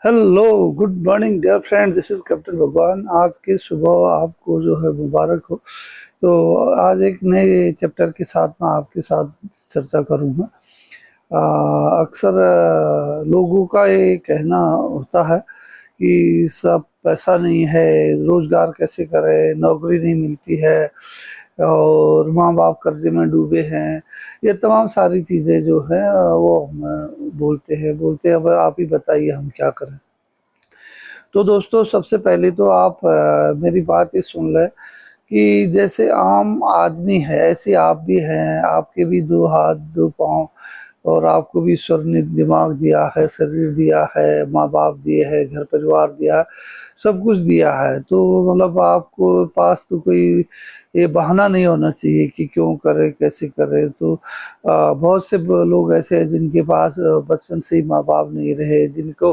Hello, good morning dear friend, this is captain Bhagwan. आज की सुबह आपको जो है मुबारक हो। तो आज एक नए चैप्टर के साथ मैं आपके साथ चर्चा करूंगा। अक्सर लोगों का ये कहना होता है कि सब पैसा नहीं है, रोजगार कैसे करें, नौकरी नहीं मिलती है और माँ बाप कर्जे में डूबे हैं। ये तमाम सारी चीज़ें जो हैं वो हम बोलते हैं। अब आप ही बताइए हम क्या करें। तो दोस्तों, सबसे पहले तो आप मेरी बात ये सुन लें कि जैसे आम आदमी है ऐसे आप भी हैं। आपके भी दो हाथ दो पाँव, और आपको भी ईश्वर ने दिमाग दिया है, शरीर दिया है, माँ बाप दिए हैं, घर परिवार दिया है, सब कुछ दिया है। तो मतलब आपको पास तो कोई ये बहाना नहीं होना चाहिए कि क्यों करें कैसे करें। तो बहुत से लोग ऐसे हैं जिनके पास बचपन से ही माँ बाप नहीं रहे, जिनको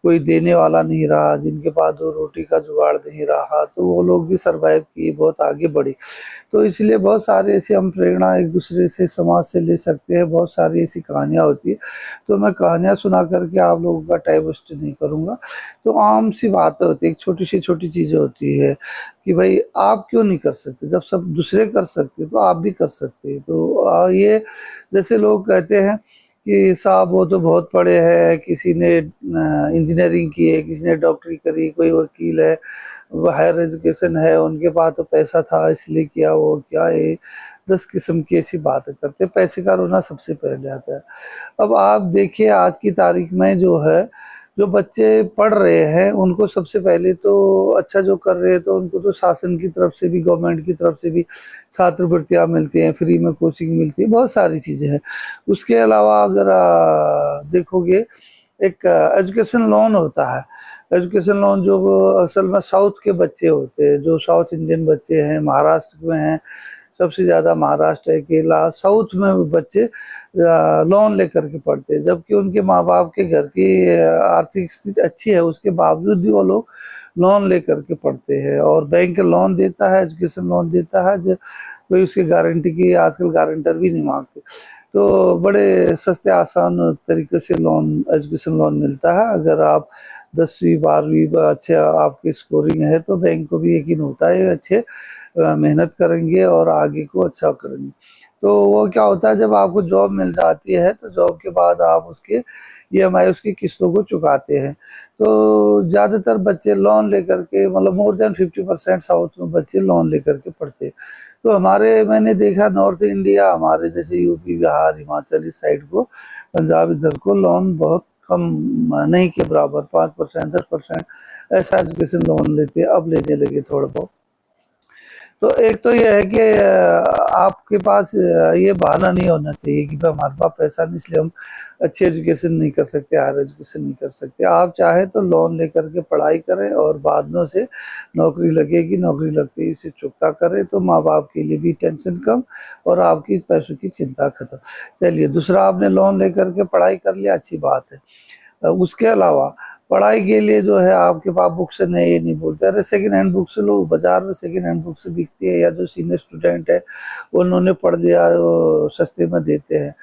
कोई देने वाला नहीं रहा, जिनके पास दो रोटी का जुगाड़ नहीं रहा, तो वो लोग भी सरवाइव किए, बहुत आगे बढ़े। तो इसलिए बहुत सारे ऐसे हम प्रेरणा एक दूसरे से समाज से ले सकते हैं। बहुत सारी ऐसी कहानियाँ होती है, तो मैं कहानियाँ सुना करके आप लोगों का टाइम वेस्ट नहीं करूँगा। तो आम सी बातें होती है, एक छोटी चीज़ें होती है कि भाई आप क्यों नहीं कर सकते, जब सब दूसरे कर सकते तो आप भी कर सकते हैं। तो ये जैसे लोग कहते हैं कि साहब वो तो बहुत पढ़े हैं, किसी ने इंजीनियरिंग की है, किसी ने डॉक्टरी करी, कोई वकील है, वो हायर एजुकेशन है, उनके पास तो पैसा था इसलिए किया, वो क्या है। 10 किस्म की ऐसी बातें करते हैं। पैसे का रोना सबसे पहले आता है। अब आप देखिए आज की तारीख में जो है, जो बच्चे पढ़ रहे हैं उनको सबसे पहले तो अच्छा जो कर रहे हैं, तो उनको तो शासन की तरफ से भी, गवर्नमेंट की तरफ से भी छात्रवृत्तियाँ मिलती हैं, फ्री में कोचिंग मिलती है, बहुत सारी चीज़ें हैं। उसके अलावा अगर देखोगे, एक एजुकेशन लोन होता है। एजुकेशन लोन जो असल में साउथ के बच्चे होते हैं, जो साउथ इंडियन बच्चे हैं, महाराष्ट्र में हैं, सबसे ज़्यादा महाराष्ट्र है, केरला, साउथ में बच्चे लोन लेकर के पढ़ते हैं, जबकि उनके माँ बाप के घर की आर्थिक स्थिति अच्छी है, उसके बावजूद भी वो लोग लोन लेकर के पढ़ते हैं। और बैंक लोन देता है, एजुकेशन लोन देता है, जो कोई उसकी गारंटी की आजकल गारंटर भी नहीं मांगते। तो बड़े सस्ते आसान तरीके से लोन, एजुकेशन लोन मिलता है। अगर आप 10वीं 12वीं अच्छे आपकी स्कोरिंग है तो बैंक को भी यकीन होता है अच्छे मेहनत करेंगे और आगे को अच्छा करेंगे। तो वो क्या होता है, जब आपको जॉब मिल जाती है तो जॉब के बाद आप उसके ईएमआई, उसकी किस्तों को चुकाते हैं। तो ज़्यादातर बच्चे लोन लेकर के, मतलब मोर देन 50% साउथ में बच्चे लोन लेकर के पढ़ते हैं। तो हमारे, मैंने देखा नॉर्थ इंडिया, हमारे जैसे यूपी, बिहार, हिमाचल, इस साइड को, पंजाब, इधर को लोन बहुत कम, नहीं के बराबर, 5% 10% ऐसा एजुकेशन लोन लेते हैं, अब लेने लगे थोड़ा बहुत। तो एक तो ये है कि आपके पास ये बहाना नहीं होना चाहिए कि भाई हमारे पास पैसा नहीं इसलिए हम अच्छी एजुकेशन नहीं कर सकते, हायर एजुकेशन नहीं कर सकते। आप चाहे तो लोन लेकर के पढ़ाई करें और बाद में उसे नौकरी लगेगी, नौकरी लगते ही उसे चुकता करें, तो माँ बाप के लिए भी टेंशन कम और आपकी पैसों की चिंता खत्म। चलिए, दूसरा, आपने लोन लेकर के पढ़ाई कर लिया, अच्छी बात है। उसके अलावा पढ़ाई के लिए जो है आपके पास बुक्स नहीं, ये नहीं बोलते अरे सेकंड हैंड बुक्स लो, बाजार में सेकंड हैंड बुक्स बिकती है, या जो सीनियर स्टूडेंट है उन्होंने पढ़ लिया, वो सस्ते में देते हैं,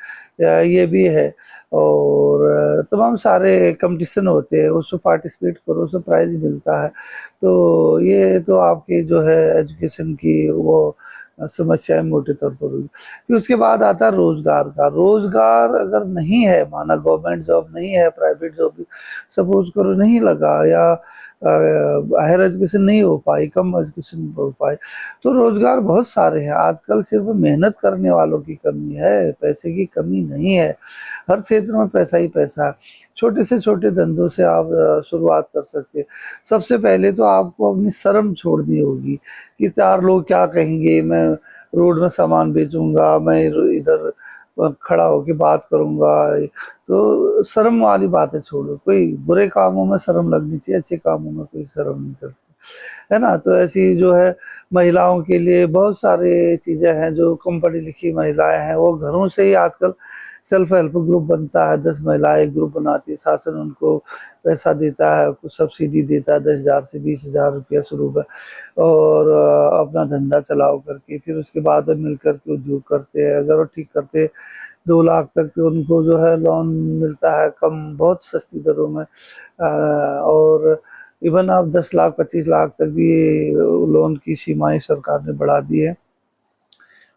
या ये भी है। और तमाम सारे कंपटीशन होते हैं, उसमें पार्टिसिपेट करो, उसमें प्राइज मिलता है। तो ये तो आपकी जो है एजुकेशन की वो समस्याएं मोटे तौर पर हुई। फिर उसके बाद आता है रोजगार का। रोजगार अगर नहीं है, माना गवर्नमेंट जॉब नहीं है, प्राइवेट जॉब भी सपोज करो नहीं लगा, या हायर एजुकेशन नहीं हो पाई, कम एजुकेशन हो पाए, तो रोजगार बहुत सारे हैं। आजकल सिर्फ मेहनत करने वालों की कमी है, पैसे की कमी नहीं है। हर क्षेत्र में पैसा ही पैसा है। छोटे से छोटे धंधों से आप शुरुआत कर सकते हैं। सबसे पहले तो आपको अपनी शर्म छोड़नी होगी कि चार लोग क्या कहेंगे, मैं रोड में सामान बेचूंगा, मैं इधर खड़ा होके बात करूंगा। तो शर्म वाली बातें छोड़ो, कोई बुरे कामों में शर्म लगनी चाहिए, अच्छे कामों में कोई शर्म नहीं करती, है ना। तो ऐसी जो है महिलाओं के लिए बहुत सारे चीजें हैं, जो कम पढ़ी लिखी महिलाएं हैं वो घरों से ही आजकल सेल्फ हेल्प ग्रुप बनता है, 10 महिलाएं एक ग्रुप बनाती है, शासन उनको पैसा देता है, कुछ सब्सिडी देता है, 10,000 से 20,000 रुपया शुरू में, और अपना धंधा चलाओ करके, फिर उसके बाद में मिल करके उद्योग करते हैं। अगर वो ठीक करते 2 लाख तक उनको जो है लोन मिलता है कम, बहुत सस्ती दरों में। और इवन आप 10 लाख 25 लाख तक भी लोन की सीमाएं सरकार ने बढ़ा दी है।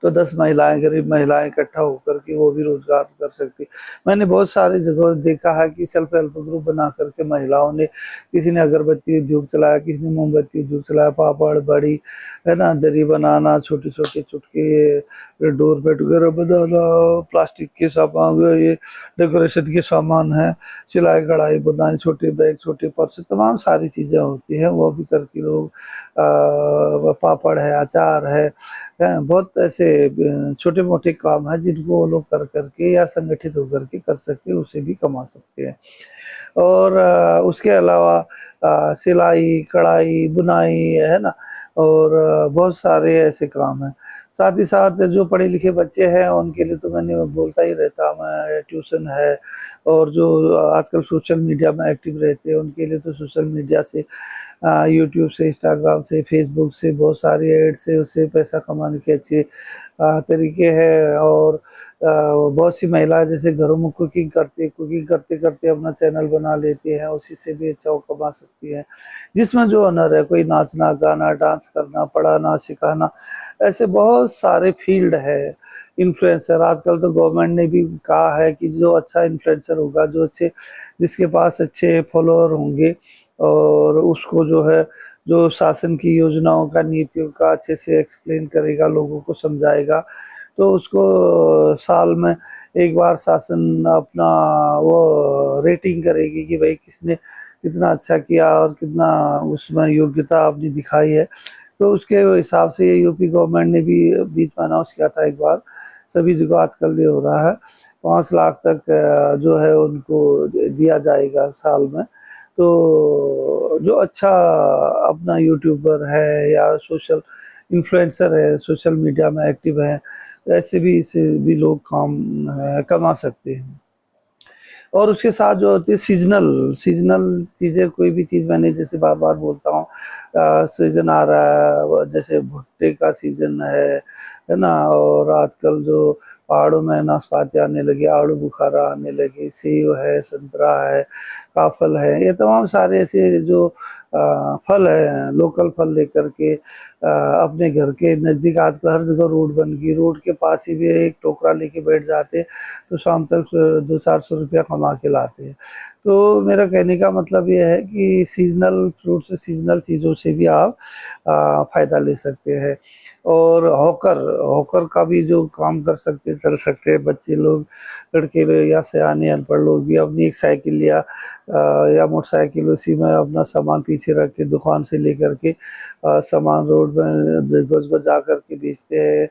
तो 10 महिलाएं, गरीब महिलाएं इकट्ठा होकर के वो भी रोजगार कर सकती। मैंने बहुत सारी जगह देखा है कि सेल्फ हेल्प ग्रुप बना करके महिलाओं ने, किसी ने अगरबत्ती उद्योग चलाया, किसी ने मोमबत्ती उद्योग चलाया, पापड़ बड़ी, है ना, दरी बनाना, छोटे छोटे चुटके, डोर मेट वगैरह बनाना, प्लास्टिक के सामान, ये डेकोरेशन के सामान है, सिलाई कढ़ाई बुनाई, छोटे बैग, छोटे पर्स, तमाम सारी चीजें होती हैं, वो भी करके लोग पापड़ है, अचार है, बहुत ऐसे छोटे मोटे काम है जिनको वो लोग कर करके या संगठित होकर के कर सकते हैं, उसे भी कमा सकते हैं। और उसके अलावा सिलाई कढ़ाई बुनाई, है ना, और बहुत सारे ऐसे काम हैं। साथ ही साथ जो पढ़े लिखे बच्चे हैं उनके लिए तो मैंने बोलता ही रहता, मैं ट्यूशन है, और जो आजकल सोशल मीडिया में एक्टिव रहते हैं उनके लिए तो सोशल मीडिया से, यूट्यूब से, इंस्टाग्राम से, फेसबुक से, बहुत सारी ऐड से उससे पैसा कमाने के अच्छे तरीके हैं। और बहुत सी महिलाएं जैसे घरों में कुकिंग करते करते अपना चैनल बना लेती हैं, उसी से भी अच्छा वो कमा सकती हैं। जिसमें जो हुनर है, कोई नाचना गाना डांस करना, पढ़ाना सिखाना, ऐसे बहुत सारे फील्ड है। इन्फ्लुएंसर, आजकल तो गवर्नमेंट ने भी कहा है कि जो अच्छा इन्फ्लुएंसर होगा, जो अच्छे, जिसके पास अच्छे फॉलोअर होंगे, और उसको जो है, जो शासन की योजनाओं का, नीतियों का अच्छे से एक्सप्लेन करेगा, लोगों को समझाएगा, तो उसको साल में एक बार शासन अपना वो रेटिंग करेगी कि भाई किसने कितना अच्छा किया और कितना उसमें योग्यता अपनी दिखाई है। तो उसके हिसाब से ये यूपी गवर्नमेंट ने भी बीच में अनाउंस किया था एक बार, सभी जगह आजकल ये हो रहा है, 5 लाख तक जो है उनको दिया जाएगा साल में। तो जो अच्छा अपना यूट्यूबर है या सोशल इन्फ्लुएंसर है, सोशल मीडिया में एक्टिव है, ऐसे भी इससे भी लोग काम कमा सकते हैं। और उसके साथ जो होती है सीजनल सीजनल चीज़ें, कोई भी चीज़, मैंने जैसे बार बार बोलता हूँ, सीजन आ रहा है, जैसे भुट्टे का सीजन है ना, और आजकल जो पहाड़ों में नाशपाती आने लगे, आड़ू बुखारा आने लगे, सेब है, संतरा है, काफल है, ये तमाम सारे ऐसे जो फल है, लोकल फल लेकर के अपने घर के नज़दीक, आजकल हर जगह रोड बन गई, रोड के पास ही भी एक टोकरा लेके बैठ जाते, तो शाम तक 200-400 रुपया कमा के लाते हैं। तो मेरा कहने का मतलब ये है कि सीजनल फ्रूट से, सीजनल चीज़ों से भी आप फ़ायदा ले सकते हैं। और हॉकर हॉकर का भी जो काम कर सकते, चल सकते हैं बच्चे लोग, लड़के लोग या सयाने अनपढ़ लोग भी, अपनी एक साइकिल या मोटरसाइकिल, उसी में अपना सामान पीछे रख के दुकान से लेकर के सामान रोड में जगह जा कर के बेचते हैं,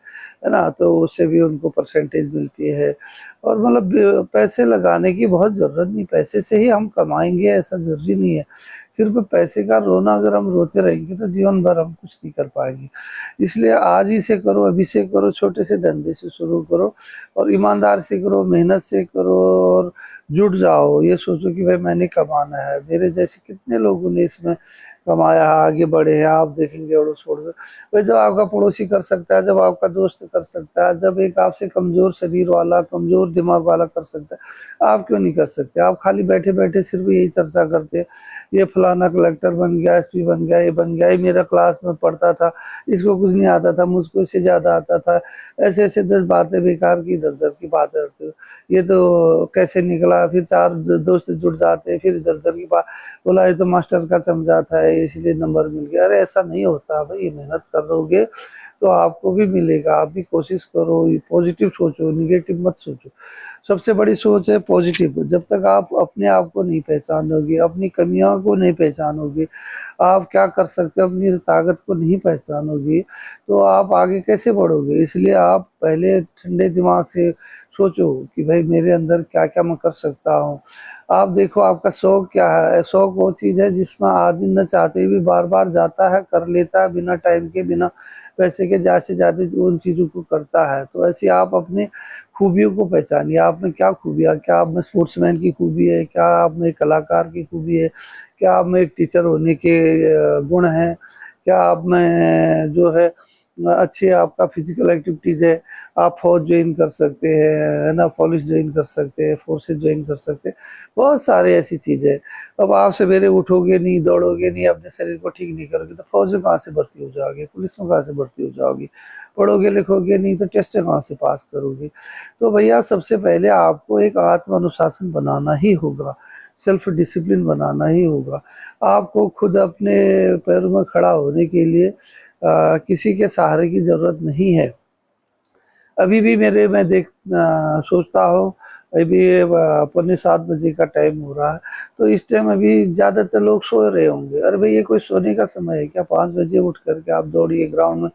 है ना, तो उससे भी उनको परसेंटेज मिलती है। और मतलब पैसे लगाने की बहुत ज़रूरत नहीं, पैसे से ही हम कमाएंगे ऐसा ज़रूरी नहीं है। सिर्फ पैसे का रोना अगर हम रोते रहेंगे तो जीवन भर हम कुछ नहीं कर पाएंगे। इसलिए आज ही से करो, अभी से करो, छोटे से धंधे से शुरू करो, और ईमानदार से करो, मेहनत से करो, और जुट जाओ। ये सोचो कि भाई मैंने कमाना है, मेरे जैसे कितने लोगों ने इसमें कमाया, आगे बढ़े हैं, आप देखेंगे अड़ोस पड़ोस। भाई जब आपका पड़ोसी कर सकता है, जब आपका दोस्त कर सकता है, जब एक आपसे कमजोर शरीर वाला, कमजोर दिमाग वाला कर सकता है, आप क्यों नहीं कर सकते? आप खाली बैठे बैठे सिर्फ यही चर्चा करते हैं, ये फलाना कलेक्टर बन गया, एसपी बन गया, ये बन गया, ये मेरा क्लास में पढ़ता था, इसको कुछ नहीं आता था, मुझको इससे ज़्यादा आता था, ऐसे ऐसे 10 बातें बेकार की, इधर उधर की बातें करते हो। ये तो कैसे निकला, फिर 4 दोस्त जुड़ जाते हैं, फिर इधर उधर की बात, बोला ये तो मास्टर का समझा था, इसलिए नंबर मिल गया। अरे ऐसा नहीं होता भाई, मेहनत करोगे तो आपको भी मिलेगा। आप भी कोशिश करो, पॉजिटिव सोचो, निगेटिव मत सोचो। सबसे बड़ी सोच है पॉजिटिव। जब तक आप अपने आप को नहीं पहचानोगे, अपनी कमियों को नहीं पहचानोगे, आप क्या कर सकते हो अपनी ताकत को नहीं पहचानोगे, तो आप आगे कैसे बढ़ोगे? इसलिए आप पहले ठंडे दिमाग से सोचो कि भाई मेरे अंदर क्या क्या मैं कर सकता हूँ। आप देखो आपका शौक क्या है। शौक वो चीज़ है जिसमें आदमी न चाहते हुए भी बार बार जाता है, कर लेता है, बिना टाइम के, बिना पैसे के, ज़्यादा से ज़्यादा उन चीज़ों को करता है। तो ऐसे आप अपने खूबियों को पहचानिए, आप में क्या खूबियाँ, क्या आप में स्पोर्ट्समैन की खूबी है, क्या आप में कलाकार की खूबी है, क्या आप में एक टीचर होने के गुण हैं, क्या आप में जो है अच्छी आपका फिजिकल एक्टिविटीज़ है, आप फौज ज्वाइन कर सकते हैं, है ना, पुलिस ज्वाइन कर सकते हैं, फोर्सेज ज्वाइन कर सकते हैं, बहुत सारे ऐसी चीज़ें हैं। अब आप सवेरे उठोगे नहीं, दौड़ोगे नहीं, अपने शरीर को ठीक नहीं करोगे, तो फौज में कहाँ से भर्ती हो जाओगे, पुलिस में कहाँ से भर्ती हो जाओगे, पढ़ोगे लिखोगे नहीं तो टेस्ट कहाँ से पास करोगे। तो भैया सबसे पहले आपको एक आत्म अनुशासन बनाना ही होगा, सेल्फ डिसिप्लिन बनाना ही होगा। आपको खुद अपने पैरों में खड़ा होने के लिए किसी के सहारे की ज़रूरत नहीं है। अभी भी सोचता हूँ, अभी 6:45 का टाइम हो रहा है, तो इस टाइम अभी ज़्यादातर लोग सो रहे होंगे। अरे भाई, ये कोई सोने का समय है क्या? 5 बजे उठ करके आप दौड़िए, ग्राउंड में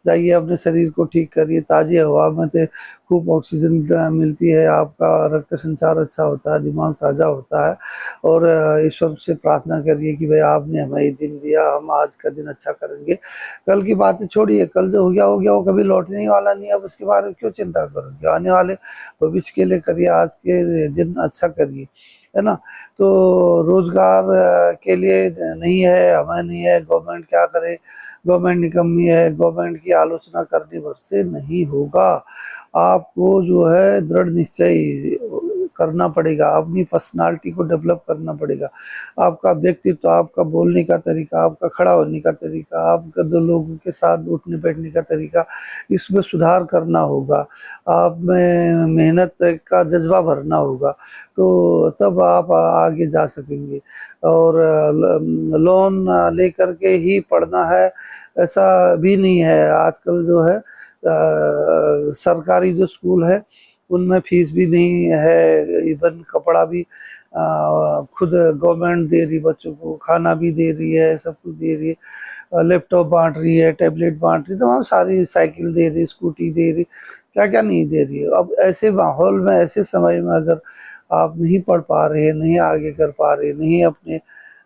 जाइए, अपने शरीर को ठीक करिए, ताज़ी हवा में तो खूब ऑक्सीजन मिलती है, आपका रक्त संचार अच्छा होता है, दिमाग ताज़ा होता है। और ईश्वर से प्रार्थना करिए कि भाई आपने हमें ये दिन दिया, हम आज का दिन अच्छा करेंगे। कल की बातें छोड़िए, कल जो हो गया वो कभी लौटने वाला नहीं है, अब उसके बारे में क्यों चिंता करोगे? आने वाले भविष्य के लिए करिए, आज के दिन अच्छा करिए, है ना। तो रोजगार के लिए नहीं है, हमें नहीं है, गवर्नमेंट क्या करे, गवर्नमेंट निकम्मी है, गवर्नमेंट की आलोचना करने भर से नहीं होगा। आपको जो है दृढ़ निश्चय करना पड़ेगा, अपनी पर्सनालिटी को डेवलप करना पड़ेगा। आपका व्यक्तित्व, आपका बोलने का तरीका, आपका खड़ा होने का तरीका, आपका दो लोगों के साथ उठने बैठने का तरीका, इसमें सुधार करना होगा। आप में मेहनत का जज्बा भरना होगा, तो तब आप आगे जा सकेंगे। और लोन लेकर के ही पढ़ना है ऐसा भी नहीं है। आजकल जो है सरकारी जो स्कूल है उनमें फीस भी नहीं है, इवन कपड़ा भी खुद गवर्नमेंट दे रही, बच्चों को खाना भी दे रही है, सब कुछ दे रही है, लैपटॉप बांट रही है, टैबलेट बांट रही है, तमाम सारी साइकिल दे रही, स्कूटी दे रही, क्या क्या नहीं दे रही है। अब ऐसे माहौल में, ऐसे समय में अगर आप नहीं पढ़ पा रहे हैं, नहीं आगे कर पा रहे, नहीं अपने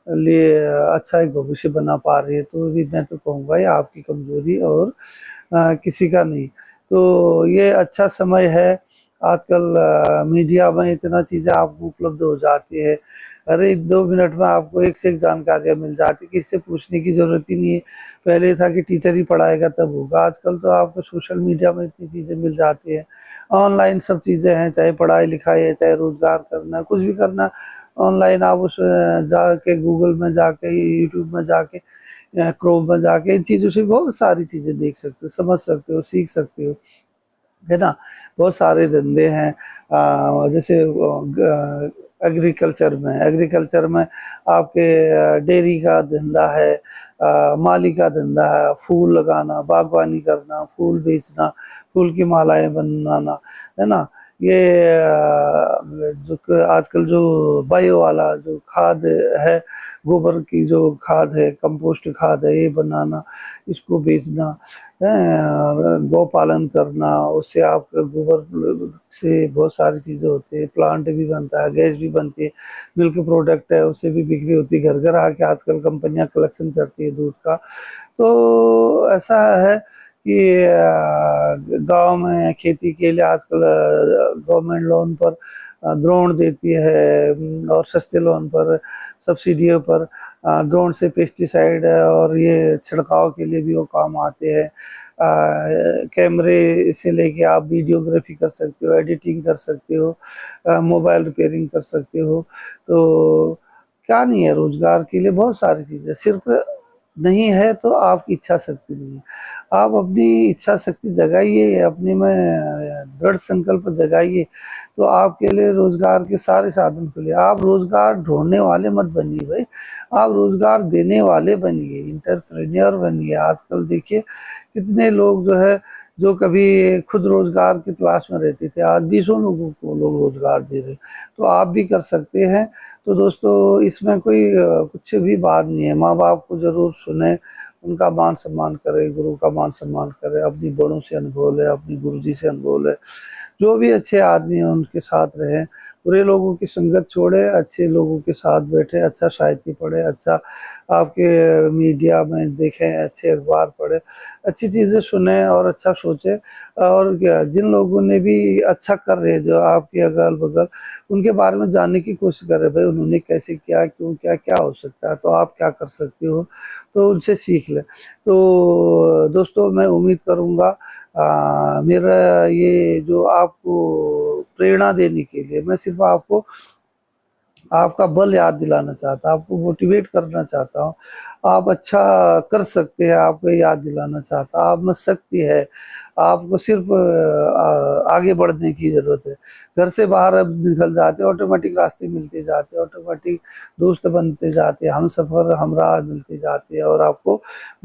लिए अच्छा एक भविष्य बना पा रहे हैं, तो भी मैं तो कहूँगा ये आपकी कमजोरी और किसी का नहीं। तो ये अच्छा समय है। आजकल मीडिया में इतना चीज़ें आपको उपलब्ध हो जाती है, अरे 2 मिनट में आपको एक से एक जानकारियाँ मिल जाती, किसी से पूछने की ज़रूरत ही नहीं है। पहले था कि टीचर ही पढ़ाएगा तब होगा, आजकल तो आपको सोशल मीडिया में इतनी चीज़ें मिल जाती हैं, ऑनलाइन सब चीज़ें हैं, चाहे पढ़ाई लिखाई है, चाहे रोज़गार करना, कुछ भी करना ऑनलाइन। आप उस जाके गूगल में जाके, यूट्यूब में जाके, क्रोम में जाके इन चीज़ों से बहुत सारी चीज़ें देख सकते हो, समझ सकते हो, सीख सकते हो, है ना। बहुत सारे धंधे हैं, जैसे एग्रीकल्चर में आपके डेयरी का धंधा है, माली का धंधा है, फूल लगाना, बागवानी करना, फूल बेचना, फूल की मालाएं बनाना, है ना। ये आजकल जो बायो वाला जो खाद है, गोबर की जो खाद है, कंपोस्ट खाद है, ये बनाना, इसको बेचना है। और गौ पालन करना, उससे आपका गोबर से बहुत सारी चीज़ें होती है, प्लांट भी बनता है, गैस भी बनती है, मिल्क प्रोडक्ट है, उससे भी बिक्री होती है, घर घर आके आजकल कंपनियां कलेक्शन करती है दूध का। तो ऐसा है कि गांव में खेती के लिए आजकल गवर्नमेंट लोन पर ड्रोन देती है, और सस्ते लोन पर, सब्सिडियों पर ड्रोन से पेस्टिसाइड और ये छिड़काव के लिए भी वो काम आते हैं। कैमरे से लेके आप वीडियोग्राफी कर सकते हो, एडिटिंग कर सकते हो, मोबाइल रिपेयरिंग कर सकते हो। तो क्या नहीं है, रोजगार के लिए बहुत सारी चीज़ें। सिर्फ नहीं है तो आपकी इच्छा शक्ति नहीं है। आप अपनी इच्छा शक्ति जगाइए, अपने में दृढ़ संकल्प जगाइए, तो आपके लिए रोजगार के सारे साधन खुले। आप रोजगार ढूंढने वाले मत बनिए भाई, आप रोजगार देने वाले बनिए, इंटरप्रेन्योर बनिए। आजकल देखिए कितने लोग जो है, जो कभी खुद रोजगार की तलाश में रहते थे, आज 20 लोगों को लोग रोजगार दे रहे, तो आप भी कर सकते हैं। तो दोस्तों, इसमें कोई कुछ भी बात नहीं है। माँ बाप को जरूर सुने, उनका मान सम्मान करें, गुरु का मान सम्मान करें, अपनी बड़ों से अनुभव ले, अपनी गुरुजी से अनुभव ले, जो भी अच्छे आदमी हैं उनके साथ रहें, बुरे लोगों की संगत छोड़े, अच्छे लोगों के साथ बैठे, अच्छा साहित्य पढ़े, अच्छा आपके मीडिया में देखें, अच्छे अखबार पढ़े, अच्छी चीज़ें सुने और अच्छा सोचें। और जिन लोगों ने भी अच्छा कर रहे हैं, जो आपके अगल बगल, उनके बारे में जानने की कोशिश करें, भाई उन्होंने कैसे किया, क्यों क्या, क्या हो सकता है, तो आप क्या कर सकते हो, तो उनसे सीख निकले। तो दोस्तों मैं उम्मीद करूँगा मेरा ये जो आपको प्रेरणा देने के लिए, मैं सिर्फ आपको आपका बल याद दिलाना चाहता हूँ, आपको मोटिवेट करना चाहता हूँ। आप अच्छा कर सकते हैं, आपको याद दिलाना चाहता हूँ। आप में शक्ति है, आपको सिर्फ आगे बढ़ने की ज़रूरत है। घर से बाहर अब निकल जाते, ऑटोमेटिक रास्ते मिलते जाते, ऑटोमेटिक दोस्त बनते जाते, हम सफ़र हमराह मिलते जाते हैं और आपको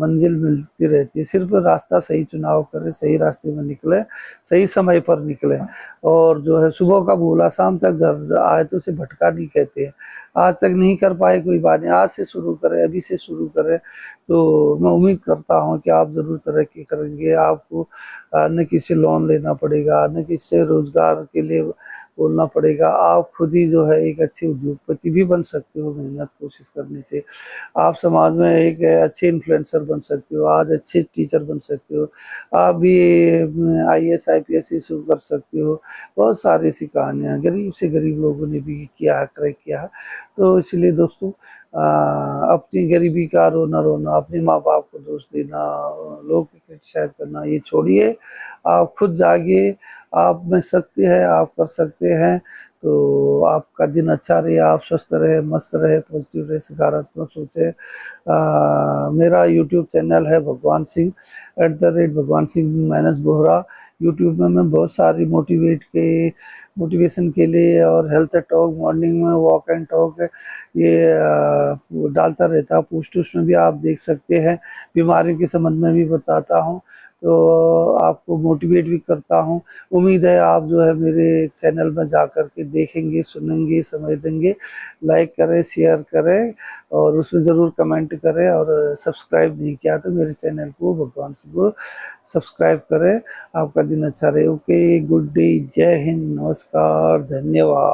मंजिल मिलती रहती है। सिर्फ रास्ता सही चुनाव करें, सही रास्ते में निकलें, सही समय पर निकलें। और जो है सुबह का भूला शाम तक घर आए तो उसे भटका नहीं कहते हैं। आज तक नहीं कर पाए कोई बात नहीं, आज से शुरू करें, अभी से शुरू करें। तो मैं उम्मीद करता हूँ कि आप ज़रूर तरक्की करेंगे। आपको न किसी से लोन लेना पड़ेगा, न किसी से रोज़गार के लिए बोलना पड़ेगा। आप खुद ही जो है एक अच्छे उद्योगपति भी बन सकते हो मेहनत कोशिश करने से। आप समाज में एक अच्छे इन्फ्लुएंसर बन सकते हो, आज अच्छे टीचर बन सकते हो। आप भी IAS IPS शुरू कर सकते हो। बहुत सारी ऐसी कहानियाँ गरीब से गरीब लोगों ने भी किया है, क्रैक किया है। तो इसलिए दोस्तों अपनी गरीबी का रोना रोना, अपने माँ बाप को दोष देना, लोग क्रिटिसाइज करना ये छोड़िए। आप खुद जागिए, आप में शक्ति है, आप कर सकते हैं। तो आपका दिन अच्छा रहे, आप स्वस्थ रहे, मस्त रहे, पॉजिटिव रहे, सकारात्मक सोचे। मेरा यूट्यूब चैनल है भगवान सिंह @भगवान सिंह माइनस बोहरा। यूट्यूब में मैं बहुत सारी मोटिवेशन के लिए और हेल्थ टॉक, मॉर्निंग में वॉक एंड टॉक ये डालता रहता हूँ। पोस्ट उसमें भी आप देख सकते हैं, बीमारियों के संबंध में भी बताता हूँ। तो आपको मोटिवेट भी करता हूँ। उम्मीद है आप जो है मेरे चैनल में जा कर के देखेंगे, सुनेंगे, समझ देंगे। लाइक करें, शेयर करें और उसमें ज़रूर कमेंट करें। और सब्सक्राइब नहीं किया तो मेरे चैनल को भगवान सिंह को सब्सक्राइब करें। आपका दिन अच्छा रहे। ओके, गुड डे, जय हिंद, नमस्कार, धन्यवाद।